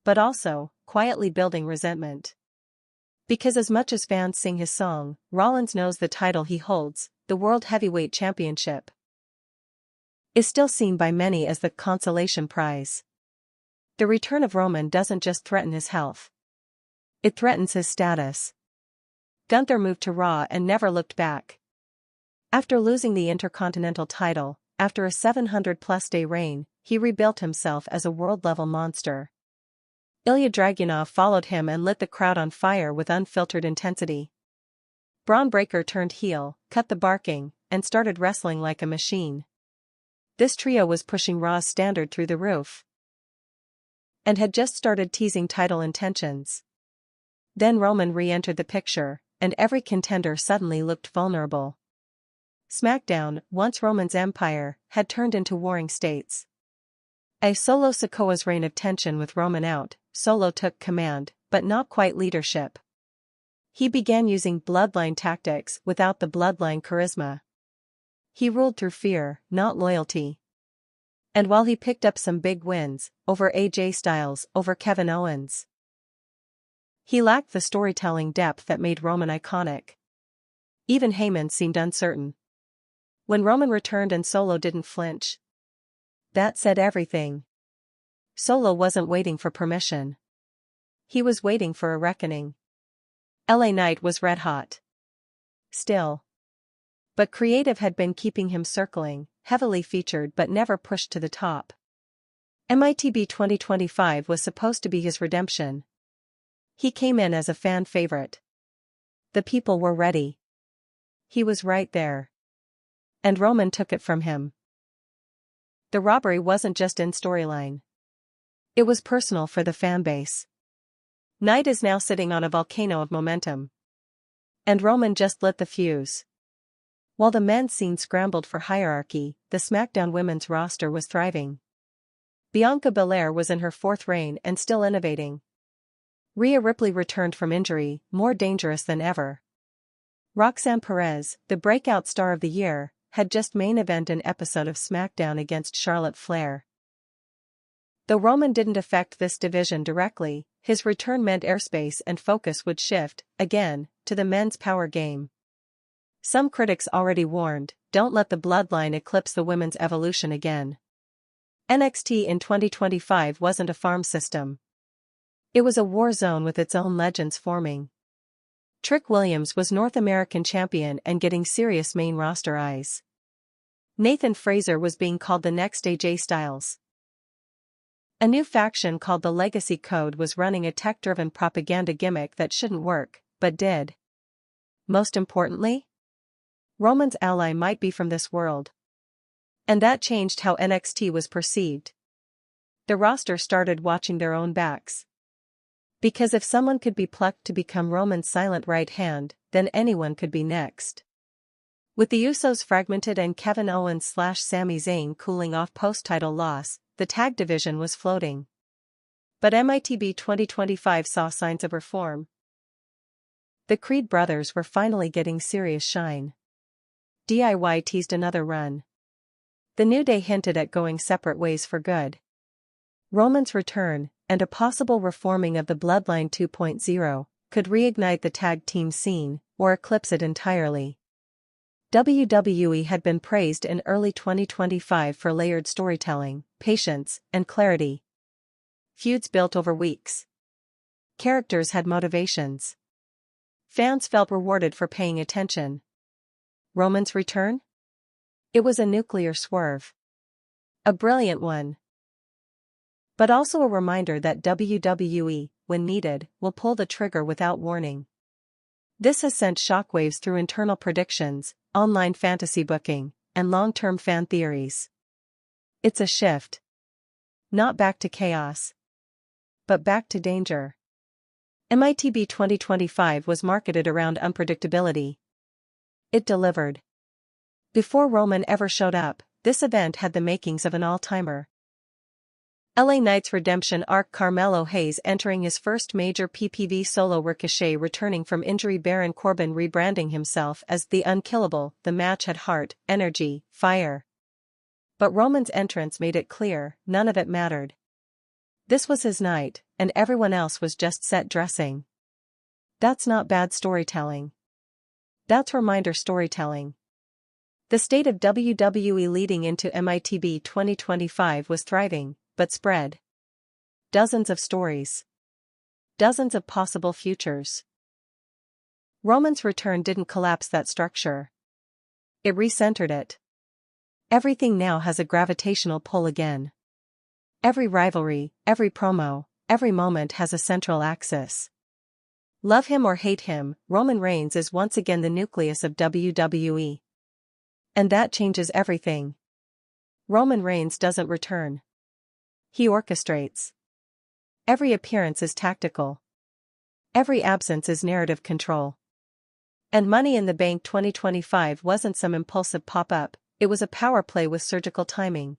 but also quietly building resentment. Because as much as fans sing his song, Rollins knows the title he holds, the World Heavyweight Championship, is still seen by many as the consolation prize. The return of Roman doesn't just threaten his health. It threatens his status. Gunther moved to Raw and never looked back. After losing the Intercontinental title, after a 700-plus day reign, he rebuilt himself as a world-level monster. Ilja Dragunov followed him and lit the crowd on fire with unfiltered intensity. Bron Breakker turned heel, cut the barking, and started wrestling like a machine. This trio was pushing Raw's standard through the roof, and had just started teasing title intentions. Then Roman re-entered the picture, and every contender suddenly looked vulnerable. SmackDown, once Roman's empire, had turned into warring states. Solo Sikoa's reign of tension with Roman out, Solo took command, but not quite leadership. He began using bloodline tactics without the bloodline charisma. He ruled through fear, not loyalty. And while he picked up some big wins, over AJ Styles, over Kevin Owens, he lacked the storytelling depth that made Roman iconic. Even Heyman seemed uncertain. When Roman returned and Solo didn't flinch, that said everything. Solo wasn't waiting for permission. He was waiting for a reckoning. LA Knight was red hot still, but creative had been keeping him circling, heavily featured but never pushed to the top. MITB 2025 was supposed to be his redemption. He came in as a fan favorite. The people were ready. He was right there. And Roman took it from him. The robbery wasn't just in storyline. It was personal for the fanbase. Knight is now sitting on a volcano of momentum. And Roman just lit the fuse. While the men's scene scrambled for hierarchy, the SmackDown women's roster was thriving. Bianca Belair was in her fourth reign and still innovating. Rhea Ripley returned from injury, more dangerous than ever. Roxanne Perez, the breakout star of the year, had just main event an episode of SmackDown against Charlotte Flair. Though Roman didn't affect this division directly, his return meant airspace and focus would shift, again, to the men's power game. Some critics already warned, don't let the bloodline eclipse the women's evolution again. NXT in 2025 wasn't a farm system. It was a war zone with its own legends forming. Trick Williams was North American champion and getting serious main roster eyes. Nathan Fraser was being called the next AJ Styles. A new faction called the Legacy Code was running a tech-driven propaganda gimmick that shouldn't work, but did. Most importantly, Roman's ally might be from this world. And that changed how NXT was perceived. The roster started watching their own backs. Because if someone could be plucked to become Roman's silent right hand, then anyone could be next. With the Usos fragmented and Kevin Owens/Sami Zayn cooling off post-title loss, the tag division was floating. But MITB 2025 saw signs of reform. The Creed brothers were finally getting serious shine. DIY teased another run. The New Day hinted at going separate ways for good. Roman's return, and a possible reforming of the Bloodline 2.0, could reignite the tag team scene, or eclipse it entirely. WWE had been praised in early 2025 for layered storytelling, patience, and clarity. Feuds built over weeks. Characters had motivations. Fans felt rewarded for paying attention. Roman's return? It was a nuclear swerve. A brilliant one. But also a reminder that WWE, when needed, will pull the trigger without warning. This has sent shockwaves through internal predictions, online fantasy booking, and long-term fan theories. It's a shift. Not back to chaos, but back to danger. MITB 2025 was marketed around unpredictability. It delivered. Before Roman ever showed up, this event had the makings of an all-timer. LA Knight's redemption arc, Carmelo Hayes entering his first major PPV solo, Ricochet returning from injury, Baron Corbin rebranding himself as the Unkillable. The match had heart, energy, fire. But Roman's entrance made it clear, none of it mattered. This was his night, and everyone else was just set dressing. That's not bad storytelling. That's reminder storytelling. The state of WWE leading into MITB 2025 was thriving, but spread. Dozens of stories. Dozens of possible futures. Roman's return didn't collapse that structure. It recentered it. Everything now has a gravitational pull again. Every rivalry, every promo, every moment has a central axis. Love him or hate him, Roman Reigns is once again the nucleus of WWE. And that changes everything. Roman Reigns doesn't return. He orchestrates. Every appearance is tactical. Every absence is narrative control. And Money in the Bank 2025 wasn't some impulsive pop-up, it was a power play with surgical timing.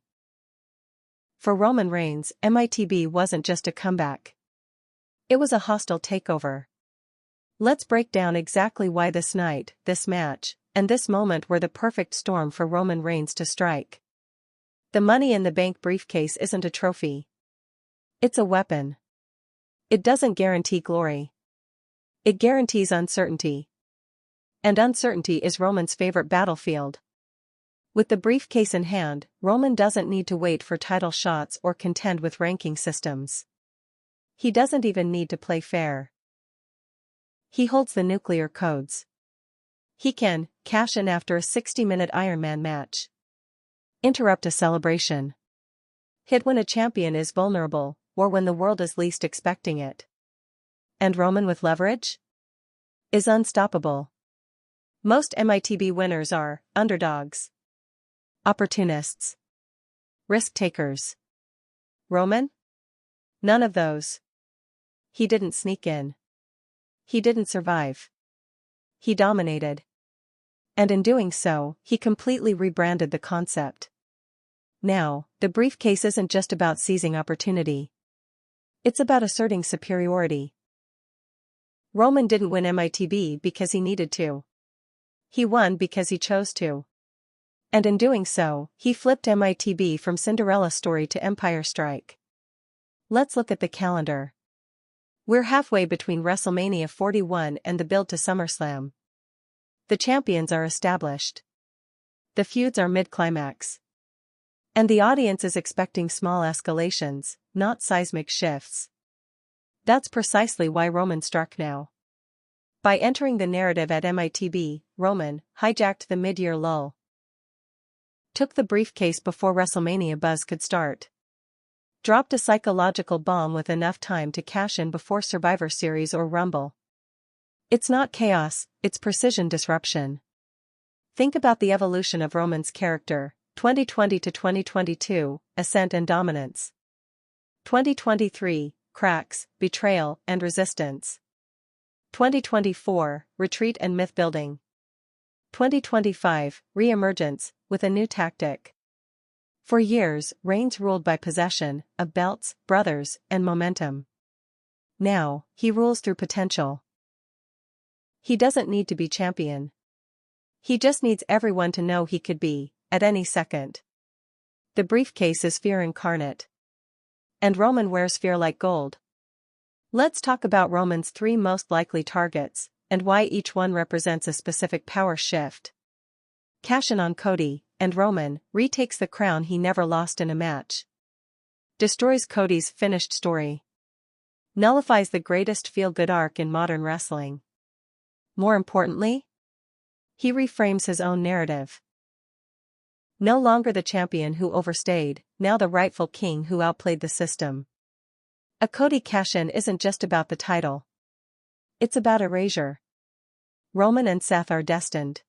For Roman Reigns, MITB wasn't just a comeback. It was a hostile takeover. Let's break down exactly why this night, this match, and this moment were the perfect storm for Roman Reigns to strike. The Money in the Bank briefcase isn't a trophy. It's a weapon. It doesn't guarantee glory. It guarantees uncertainty. And uncertainty is Roman's favorite battlefield. With the briefcase in hand, Roman doesn't need to wait for title shots or contend with ranking systems. He doesn't even need to play fair. He holds the nuclear codes. He can cash in after a 60-minute Iron Man match. Interrupt a celebration. Hit when a champion is vulnerable, or when the world is least expecting it. And Roman with leverage? Is unstoppable. Most MITB winners are underdogs. Opportunists. Risk takers. Roman? None of those. He didn't sneak in. He didn't survive. He dominated. And in doing so, he completely rebranded the concept. Now, the briefcase isn't just about seizing opportunity. It's about asserting superiority. Roman didn't win MITB because he needed to. He won because he chose to. And in doing so, he flipped MITB from Cinderella story to Empire Strike. Let's look at the calendar. We're halfway between WrestleMania 41 and the build to SummerSlam. The champions are established. The feuds are mid-climax. And the audience is expecting small escalations, not seismic shifts. That's precisely why Roman struck now. By entering the narrative at MITB, Roman hijacked the mid-year lull. Took the briefcase before WrestleMania buzz could start. Dropped a psychological bomb with enough time to cash in before Survivor Series or Rumble. It's not chaos, it's precision disruption. Think about the evolution of Roman's character, 2020 to 2022, ascent and dominance. 2023, cracks, betrayal, and resistance. 2024, retreat and myth-building. 2025, re-emergence, with a new tactic. For years, Reigns ruled by possession of belts, brothers, and momentum. Now, he rules through potential. He doesn't need to be champion. He just needs everyone to know he could be, at any second. The briefcase is fear incarnate. And Roman wears fear like gold. Let's talk about Roman's 3 most likely targets, and why each one represents a specific power shift. Cash in on Cody, and Roman retakes the crown he never lost in a match. Destroys Cody's finished story. Nullifies the greatest feel-good arc in modern wrestling. More importantly, he reframes his own narrative. No longer the champion who overstayed, now the rightful king who outplayed the system. A Cody cash-in isn't just about the title. It's about erasure. Roman and Seth are destined.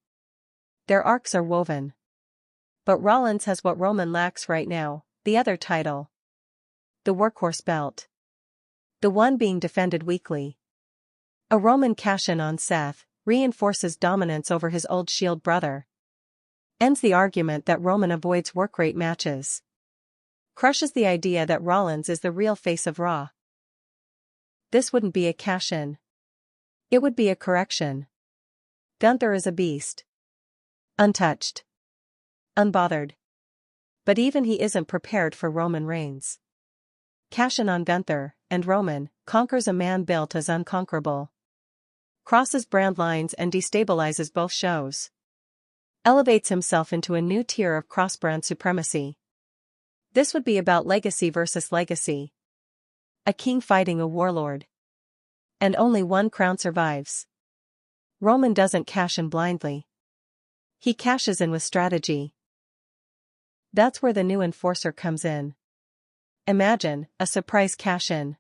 Their arcs are woven. But Rollins has what Roman lacks right now, the other title. The workhorse belt. The one being defended weekly. A Roman cash-in on Seth reinforces dominance over his old Shield brother. Ends the argument that Roman avoids work-rate matches. Crushes the idea that Rollins is the real face of Raw. This wouldn't be a cash-in. It would be a correction. Gunther is a beast. Untouched. Unbothered. But even he isn't prepared for Roman Reigns. Cash-in on Gunther, and Roman conquers a man built as unconquerable. Crosses brand lines and destabilizes both shows. Elevates himself into a new tier of cross-brand supremacy. This would be about legacy versus legacy. A king fighting a warlord. And only one crown survives. Roman doesn't cash in blindly. He cashes in with strategy. That's where the new enforcer comes in. Imagine a surprise cash-in.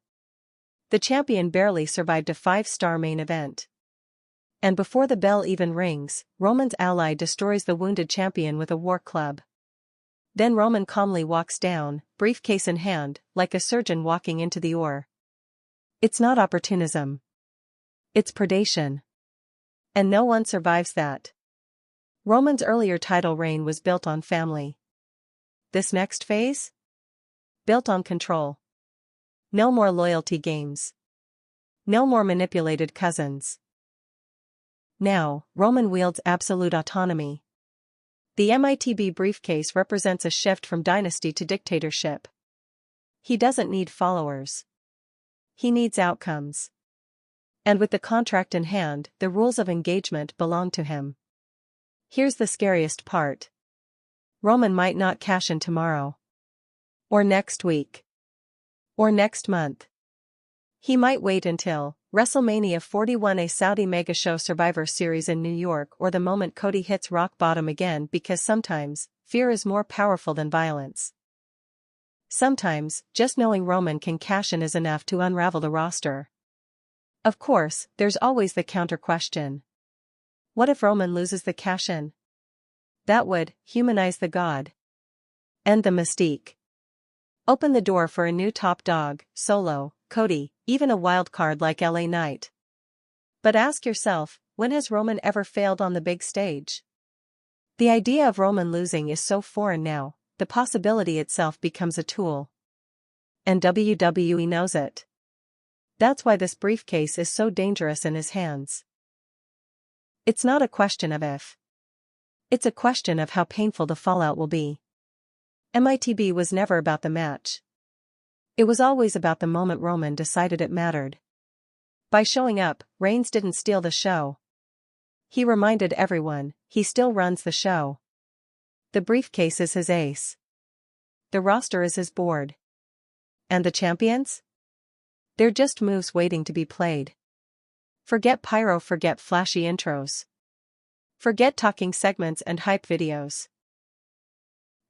The champion barely survived a 5-star main event. And before the bell even rings, Roman's ally destroys the wounded champion with a war club. Then Roman calmly walks down, briefcase in hand, like a surgeon walking into the OR. It's not opportunism. It's predation. And no one survives that. Roman's earlier title reign was built on family. This next phase? Built on control. No more loyalty games. No more manipulated cousins. Now, Roman wields absolute autonomy. The MITB briefcase represents a shift from dynasty to dictatorship. He doesn't need followers. He needs outcomes. And with the contract in hand, the rules of engagement belong to him. Here's the scariest part. Roman might not cash in tomorrow. Or next week. Or next month. He might wait until WrestleMania 41, a Saudi mega show, Survivor Series in New York, or the moment Cody hits rock bottom again, because sometimes, fear is more powerful than violence. Sometimes, just knowing Roman can cash in is enough to unravel the roster. Of course, there's always the counter question. What if Roman loses the cash-in? That would humanize the god. End the mystique. Open the door for a new top dog, Solo, Cody, even a wild card like LA Knight. But ask yourself, when has Roman ever failed on the big stage? The idea of Roman losing is so foreign now, the possibility itself becomes a tool. And WWE knows it. That's why this briefcase is so dangerous in his hands. It's not a question of if. It's a question of how painful the fallout will be. MITB was never about the match. It was always about the moment Roman decided it mattered. By showing up, Reigns didn't steal the show. He reminded everyone, he still runs the show. The briefcase is his ace. The roster is his board. And the champions? They're just moves waiting to be played. Forget pyro, forget flashy intros. Forget talking segments and hype videos.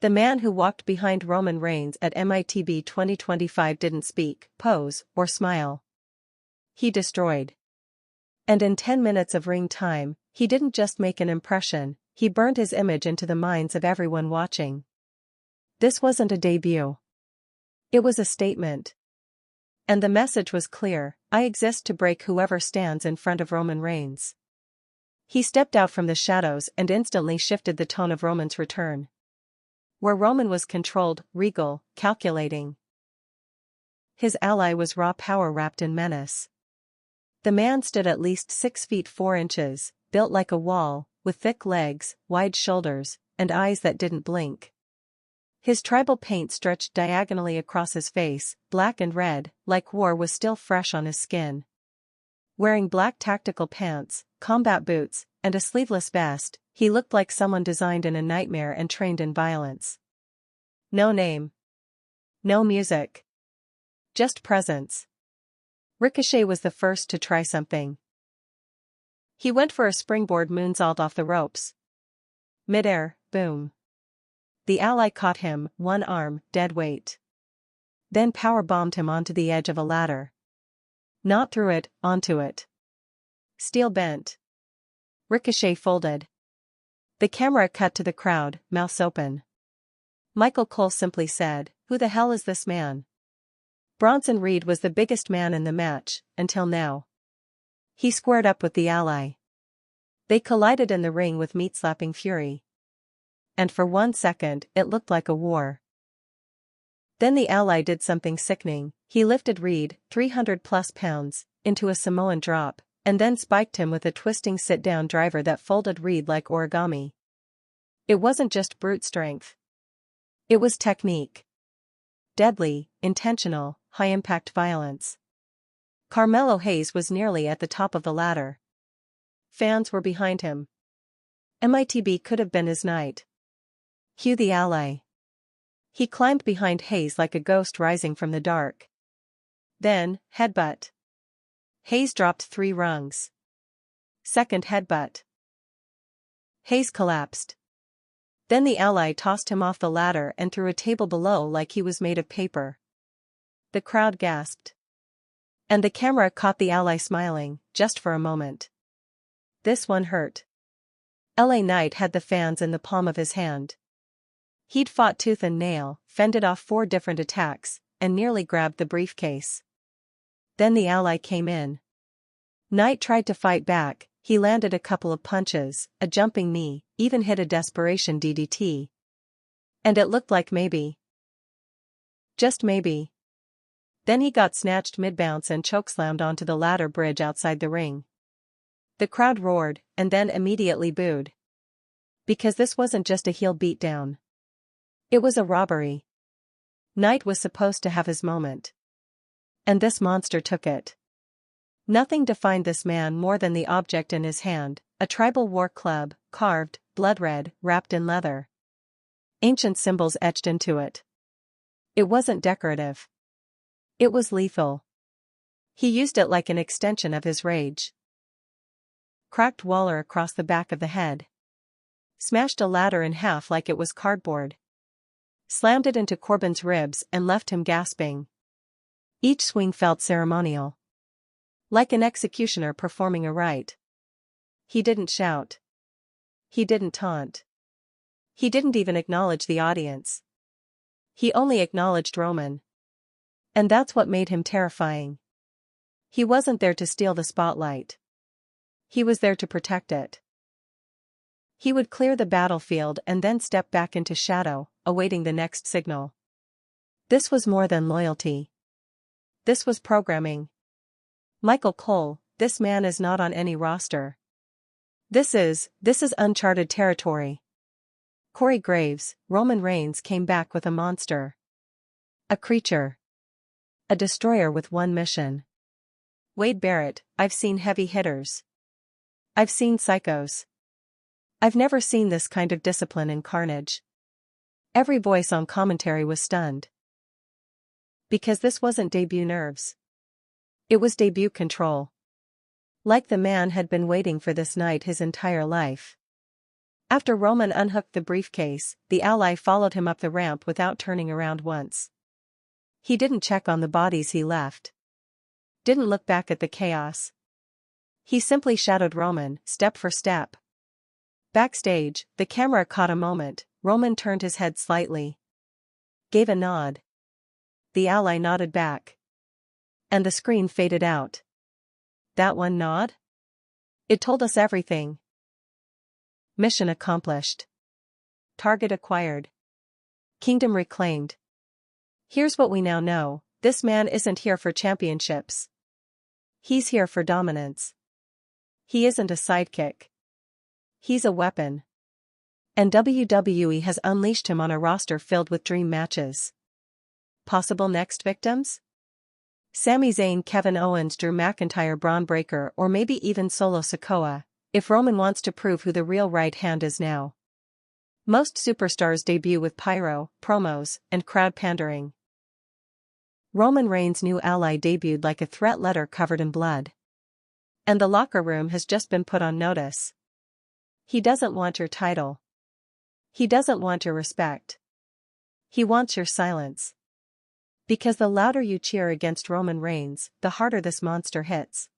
The man who walked behind Roman Reigns at MITB 2025 didn't speak, pose, or smile. He destroyed. And in 10 minutes of ring time, he didn't just make an impression, he burned his image into the minds of everyone watching. This wasn't a debut. It was a statement. And the message was clear: I exist to break whoever stands in front of Roman Reigns. He stepped out from the shadows and instantly shifted the tone of Roman's return. Where Roman was controlled, regal, calculating, his ally was raw power wrapped in menace. The man stood at least 6 feet 4 inches, built like a wall, with thick legs, wide shoulders, and eyes that didn't blink. His tribal paint stretched diagonally across his face, black and red, like war was still fresh on his skin. Wearing black tactical pants, combat boots, and a sleeveless vest, he looked like someone designed in a nightmare and trained in violence. No name. No music. Just presence. Ricochet was the first to try something. He went for a springboard moonsault off the ropes. Midair, boom. The ally caught him, one arm, dead weight. Then powerbombed him onto the edge of a ladder. Not through it, onto it. Steel bent. Ricochet folded. The camera cut to the crowd, mouths open. Michael Cole simply said, "Who the hell is this man?" Bronson Reed was the biggest man in the match, until now. He squared up with the ally. They collided in the ring with meat-slapping fury. And for 1 second, it looked like a war. Then the ally did something sickening. He lifted Reed, 300+ pounds, into a Samoan drop, and then spiked him with a twisting sit-down driver that folded Reed like origami. It wasn't just brute strength. It was technique. Deadly, intentional, high-impact violence. Carmelo Hayes was nearly at the top of the ladder. Fans were behind him. MITB could have been his night. Cue the ally. He climbed behind Hayes like a ghost rising from the dark. Then, headbutt. Hayes dropped 3 rungs. Second headbutt. Hayes collapsed. Then the ally tossed him off the ladder and threw a table below like he was made of paper. The crowd gasped. And the camera caught the ally smiling, just for a moment. This one hurt. LA Knight had the fans in the palm of his hand. He'd fought tooth and nail, fended off 4 different attacks, and nearly grabbed the briefcase. Then the ally came in. Knight tried to fight back, he landed a couple of punches, a jumping knee, even hit a desperation DDT. And it looked like maybe. Just maybe. Then he got snatched mid-bounce and chokeslammed onto the ladder bridge outside the ring. The crowd roared, and then immediately booed. Because this wasn't just a heel beatdown. It was a robbery. Knight was supposed to have his moment. And this monster took it. Nothing defined this man more than the object in his hand, a tribal war club, carved, blood red, wrapped in leather. Ancient symbols etched into it. It wasn't decorative. It was lethal. He used it like an extension of his rage. Cracked Waller across the back of the head. Smashed a ladder in half like it was cardboard. Slammed it into Corbin's ribs and left him gasping. Each swing felt ceremonial. Like an executioner performing a rite. He didn't shout. He didn't taunt. He didn't even acknowledge the audience. He only acknowledged Roman. And that's what made him terrifying. He wasn't there to steal the spotlight. He was there to protect it. He would clear the battlefield and then step back into shadow, awaiting the next signal. This was more than loyalty. This was programming. Michael Cole, this man is not on any roster. This is uncharted territory. Corey Graves, Roman Reigns came back with a monster. A creature. A destroyer with one mission. Wade Barrett, I've seen heavy hitters. I've seen psychos. I've never seen this kind of discipline and carnage. Every voice on commentary was stunned. Because this wasn't debut nerves. It was debut control. Like the man had been waiting for this night his entire life. After Roman unhooked the briefcase, the ally followed him up the ramp without turning around once. He didn't check on the bodies he left. Didn't look back at the chaos. He simply shadowed Roman, step for step. Backstage, the camera caught a moment. Roman turned his head slightly. Gave a nod. The ally nodded back. And the screen faded out. That one nod? It told us everything. Mission accomplished. Target acquired. Kingdom reclaimed. Here's what we now know, this man isn't here for championships. He's here for dominance. He isn't a sidekick. He's a weapon. And WWE has unleashed him on a roster filled with dream matches. Possible next victims? Sami Zayn, Kevin Owens, Drew McIntyre, Bron Breakker, or maybe even Solo Sikoa, if Roman wants to prove who the real right hand is now. Most superstars debut with pyro, promos, and crowd pandering. Roman Reigns' new ally debuted like a threat letter covered in blood. And the locker room has just been put on notice. He doesn't want your title. He doesn't want your respect. He wants your silence. Because the louder you cheer against Roman Reigns, the harder this monster hits.